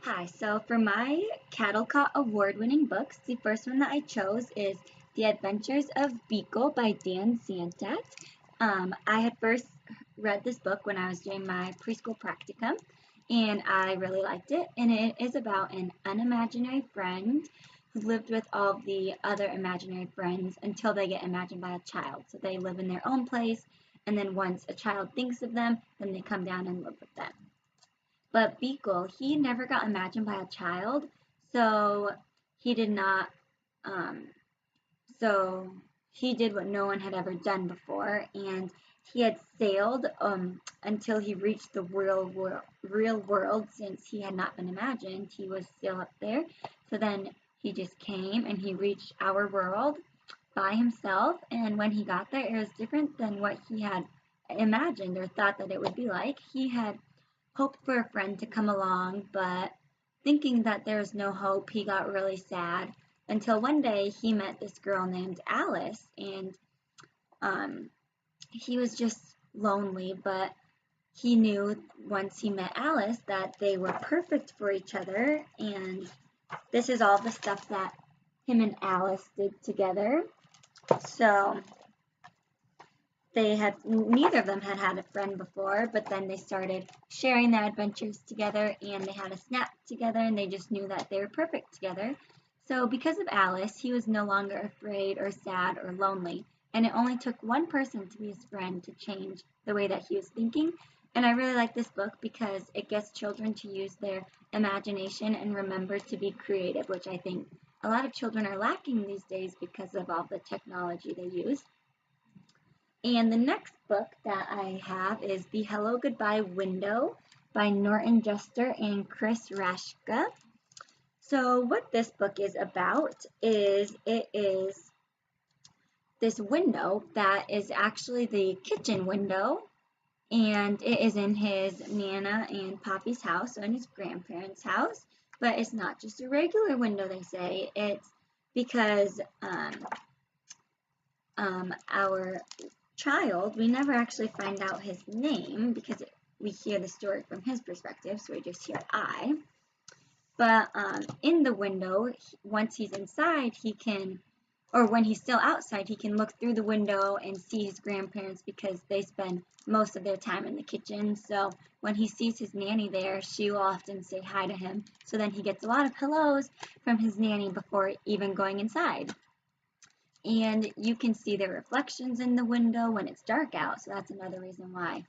Hi, so for my Caldecott award-winning books, the first one that I chose is The Adventures of Beagle by Dan Santat. I had first read this book when I was doing my preschool practicum, and I really liked it. And it is about an unimaginary friend who lived with all the other imaginary friends until they get imagined by a child. So they live in their own place, and then once a child thinks of them, then they come down and live with them. But Beagle, he never got imagined by a child, so he did not, um, so he did what no one had ever done before, and he had sailed until he reached the real world since he had not been imagined. He was still up there. So then he just came and he reached our world by himself, and when he got there, it was different than what he had imagined or thought that it would be like. He had hoped for a friend to come along, but thinking that there was no hope, he got really sad until one day he met this girl named Alice, and um, he was just lonely, but he knew once he met Alice that they were perfect for each other, and this is all the stuff that him and Alice did together. So neither of them had had a friend before, but then they started sharing their adventures together, and they had a snap together, and they just knew that they were perfect together. So because of Alice, he was no longer afraid or sad or lonely, and it only took one person to be his friend to change the way that he was thinking. And I really like this book because it gets children to use their imagination and remember to be creative, which I think a lot of children are lacking these days because of all the technology they use. And the next book that I have is The Hello Goodbye Window by Norton Juster and Chris Rashka. So what this book is about is it is this window that is actually the kitchen window, and it is in his Nana and Poppy's house, so in his grandparents' house. But it's not just a regular window, they say. It's because our child, we never actually find out his name because we hear the story from his perspective, so we just hear I. But in the window, once he's inside, he can, or when he's still outside, he can look through the window and see his grandparents because they spend most of their time in the kitchen. So when he sees his nanny there, she will often say hi to him. So then he gets a lot of hellos from his nanny before even going inside. And you can see their reflections in the window when it's dark out, so that's another reason why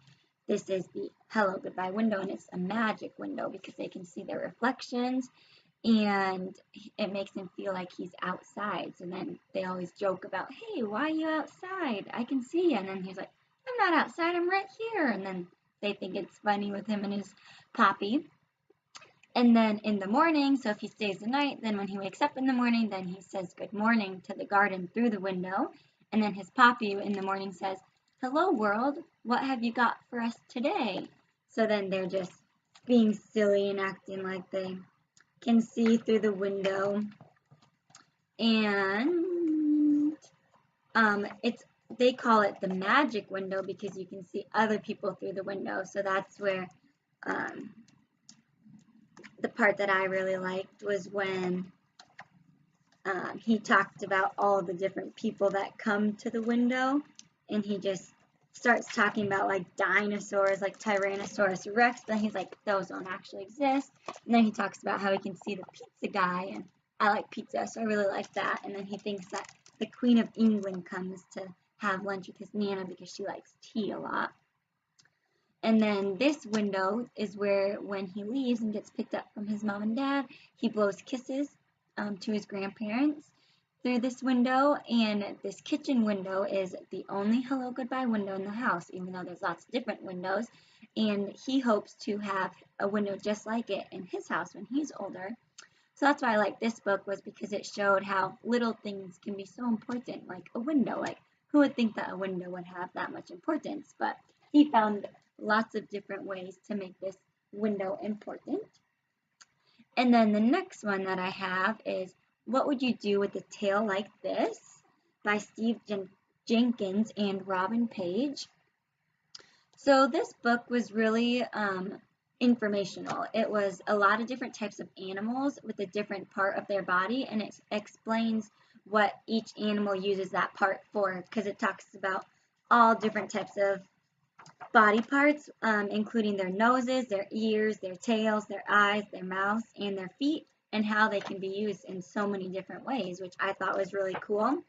this is the hello goodbye window, and it's a magic window because they can see their reflections, and it makes him feel like he's outside. So then they always joke about, hey, why are you outside? I can see you. And then he's like, I'm not outside, I'm right here. And then they think it's funny with him and his Poppy. And then in the morning, so if he stays the night, then when he wakes up in the morning, then he says good morning to the garden through the window. And then his Poppy in the morning says, hello world, what have you got for us today? So then they're just being silly and acting like they can see through the window. And they call it the magic window because you can see other people through the window. So that's where the part that I really liked was when he talked about all the different people that come to the window, and he just starts talking about like dinosaurs, like Tyrannosaurus Rex, but he's like, those don't actually exist. And then he talks about how he can see the pizza guy, and I like pizza, so I really like that. And then he thinks that the Queen of England comes to have lunch with his Nana because she likes tea a lot. And then this window is where when he leaves and gets picked up from his mom and dad, he blows kisses to his grandparents through this window. And this kitchen window is the only hello goodbye window in the house, even though there's lots of different windows. And he hopes to have a window just like it in his house when he's older. So that's why I like this book, was because it showed how little things can be so important, like a window. Like, who would think that a window would have that much importance? But he found lots of different ways to make this window important. And then the next one that I have is What Would You Do with a Tale Like This by Steve Jenkins and Robin Page. So this book was really informational. It was a lot of different types of animals with a different part of their body, and it explains what each animal uses that part for, because it talks about all different types of body parts, including their noses, their ears, their tails, their eyes, their mouths, and their feet, and how they can be used in so many different ways, which I thought was really cool.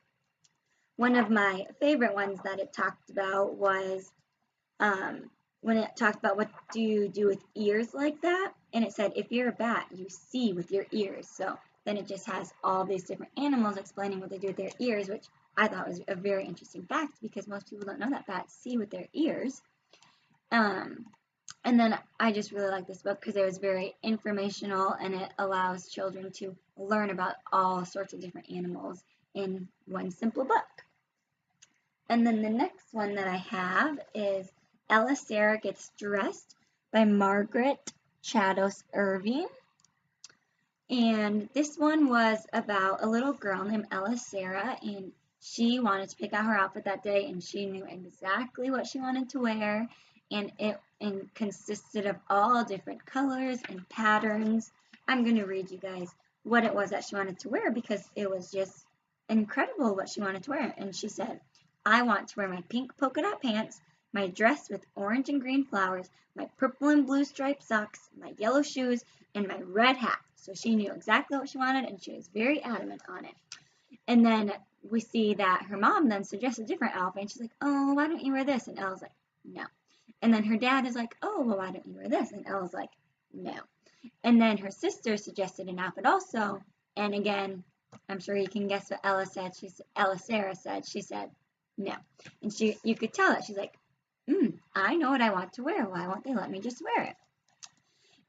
One of my favorite ones that it talked about was when it talked about what do you do with ears like that, and it said if you're a bat, you see with your ears. So then it just has all these different animals explaining what they do with their ears, which I thought was a very interesting fact because most people don't know that bats see with their ears. And then I just really like this book because it was very informational and it allows children to learn about all sorts of different animals in one simple book. And then the next one that I have is Ella Sarah Gets Dressed by Margaret Chados Irving. And this one was about a little girl named Ella Sarah, and she wanted to pick out her outfit that day, and she knew exactly what she wanted to wear, and it consisted of all different colors and patterns. I'm going to read you guys what it was that she wanted to wear because it was just incredible what she wanted to wear. And she said, I want to wear my pink polka dot pants, my dress with orange and green flowers, my purple and blue striped socks, my yellow shoes, and my red hat. So she knew exactly what she wanted, and she was very adamant on it. And then we see that her mom then suggests a different outfit, and she's like, oh, why don't you wear this? And Ella's like, no. And then her dad is like, oh, well, why don't you wear this? And Ella's like, no. And then her sister suggested an outfit also, and again, I'm sure you can guess what Ella said. Ella Sarah said. She said, no. And you could tell that she's like, I know what I want to wear. Why won't they let me just wear it?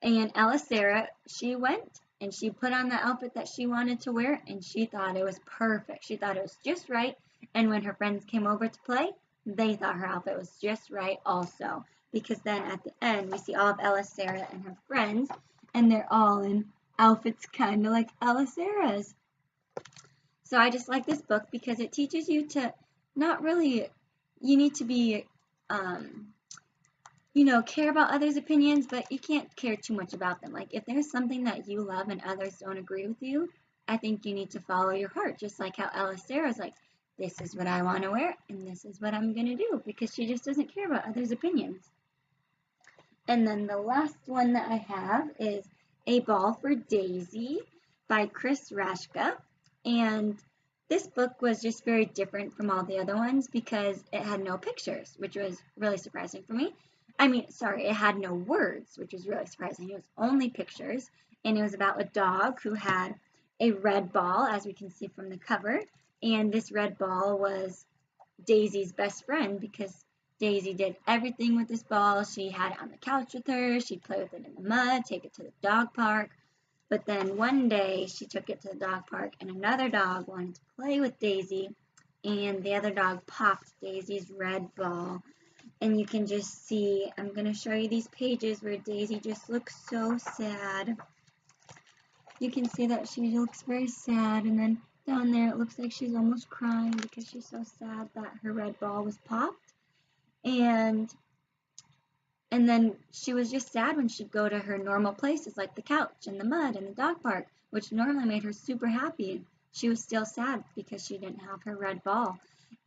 And Ella Sarah, she went and she put on the outfit that she wanted to wear, and she thought it was perfect. She thought it was just right. And when her friends came over to play, they thought her outfit was just right also. Because then at the end, we see all of Ella Sarah and her friends, and they're all in outfits kind of like Ella Sarah's. So I just like this book because it teaches you to not really, you need to be, care about others' opinions, but you can't care too much about them. Like if there's something that you love and others don't agree with you, I think you need to follow your heart, just like how Ella Sarah's like, this is what I want to wear and this is what I'm going to do, because she just doesn't care about others' opinions. And then the last one that I have is A Ball for Daisy by Chris Rashka. And this book was just very different from all the other ones because it had no pictures, which was really surprising for me. It had no words, which was really surprising. It was only pictures, and it was about a dog who had a red ball, as we can see from the cover, and this red ball was Daisy's best friend because Daisy did everything with this ball. She had it on the couch with her, she'd play with it in the mud, take it to the dog park, but then one day she took it to the dog park and another dog wanted to play with Daisy, and the other dog popped Daisy's red ball. And you can just see, I'm going to show you these pages where Daisy just looks so sad. You can see that she looks very sad, and then down there it looks like she's almost crying because she's so sad that her red ball was popped. And then she was just sad when she'd go to her normal places like the couch and the mud and the dog park, which normally made her super happy. She was still sad because she didn't have her red ball.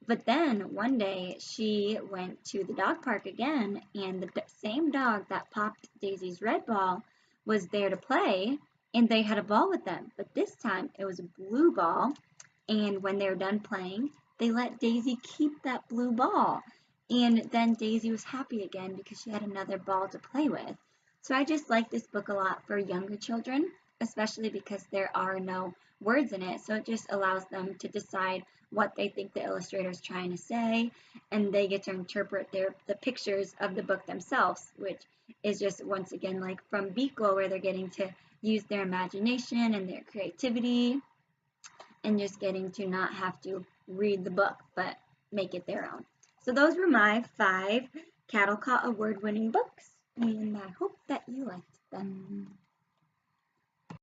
But then one day she went to the dog park again, and the same dog that popped Daisy's red ball was there to play, and they had a ball with them. But this time it was a blue ball, and when they were done playing, they let Daisy keep that blue ball. And then Daisy was happy again because she had another ball to play with. So I just like this book a lot for younger children, especially because there are no words in it. So it just allows them to decide what they think the illustrator is trying to say, and they get to interpret the pictures of the book themselves, which is just once again like from Biko, where they're getting to use their imagination and their creativity and just getting to not have to read the book but make it their own. So those were my 5 Caldecott award-winning books, and I hope that you liked them.